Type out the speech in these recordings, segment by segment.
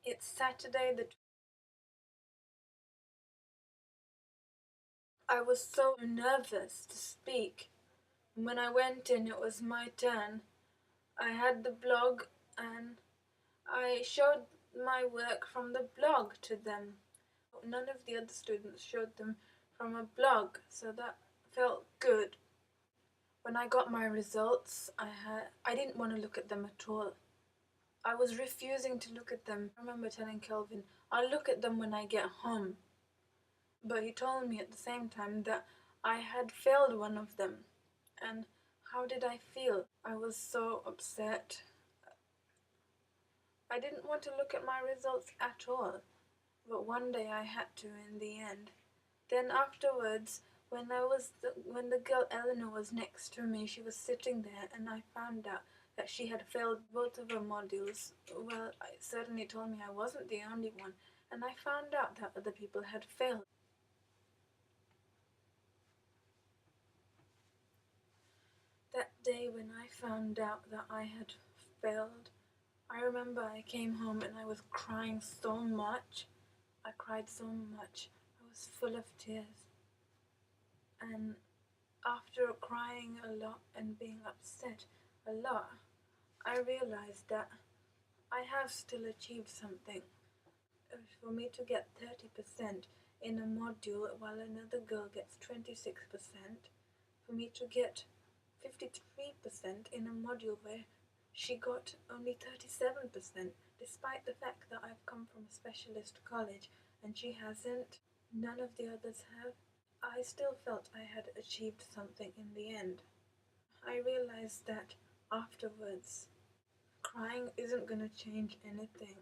It's Saturday I was so nervous to speak. When I went in, it was my turn. I had the blog and I showed my work from the blog to them. None of the other students showed them from a blog, so that felt good. When I got my results, I didn't want to look at them at all. I was refusing to look at them. I remember telling Kelvin, I'll look at them when I get home. But he told me at the same time that I had failed one of them. And how did I feel? I was so upset. I didn't want to look at my results at all. But one day I had to in the end. Then afterwards, when the girl Eleanor was next to me, she was sitting there, and I found out that she had failed both of her modules. Well, it certainly told me I wasn't the only one, and I found out that other people had failed. That day when I found out that I had failed, I remember I came home and I was crying so much. I cried so much. I was full of tears. And after crying a lot and being upset a lot, I realized that I have still achieved something. For me to get 30% in a module while another girl gets 26%, for me to get 53% in a module where she got only 37%, despite the fact that I've come from a specialist college and she hasn't, none of the others have. I still felt I had achieved something in the end. I realized that afterwards, crying isn't going to change anything.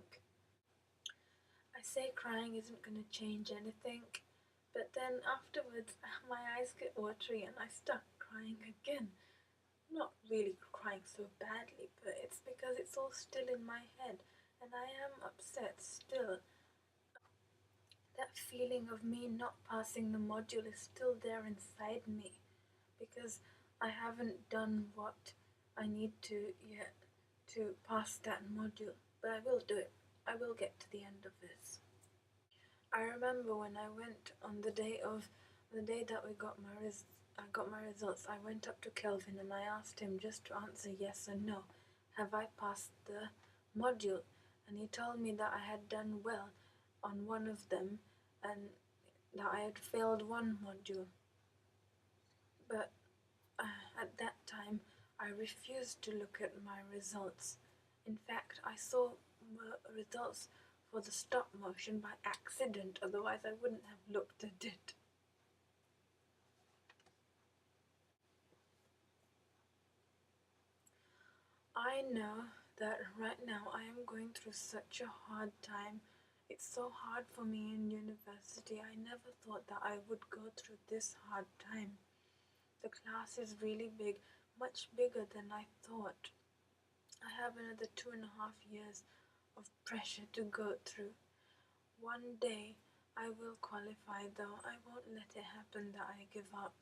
I say crying isn't going to change anything, but then afterwards my eyes get watery and I start crying again. Not really crying so badly, but it's because it's all still in my head and I am upset still. That feeling of me not passing the module is still there inside me because I haven't done what I need to yet to pass that module, but I will do it. I will get to the end of this. I remember when I went on the day that I got my results, I went up to Kelvin and I asked him just to answer yes or no. Have I passed the module? And he told me that I had done well on one of them and that I had failed one module. But at that time, I refused to look at my results. In fact, I saw results for the stop motion by accident, otherwise I wouldn't have looked at it. I know that right now I am going through such a hard time. It's so hard for me in university. I never thought that I would go through this hard time. The class is really big, much bigger than I thought. I have another 2.5 years of pressure to go through. One day I will qualify, though. I won't let it happen that I give up.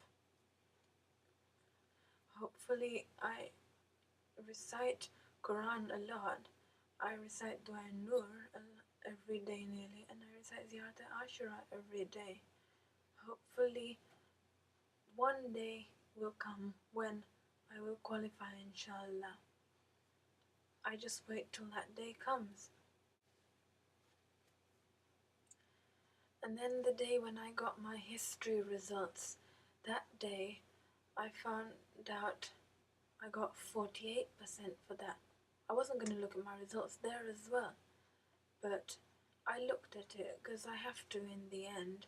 Hopefully I recite Quran a lot. I recite Dua Nur every day nearly, and I recite Ziyarat Ashura every day. Hopefully one day will come when I will qualify, inshallah. I just wait till that day comes. And then the day when I got my history results, that day I found out I got 48% for that. I wasn't going to look at my results there as well, but I looked at it because I have to in the end.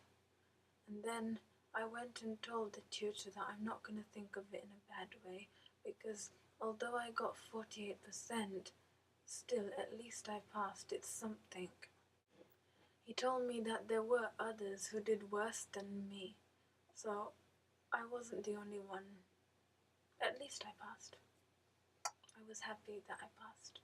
And then I went and told the tutor that I'm not going to think of it in a bad way because although I got 48%, still at least I passed. It's something. He told me that there were others who did worse than me, so I wasn't the only one. At least I passed. I was happy that I passed.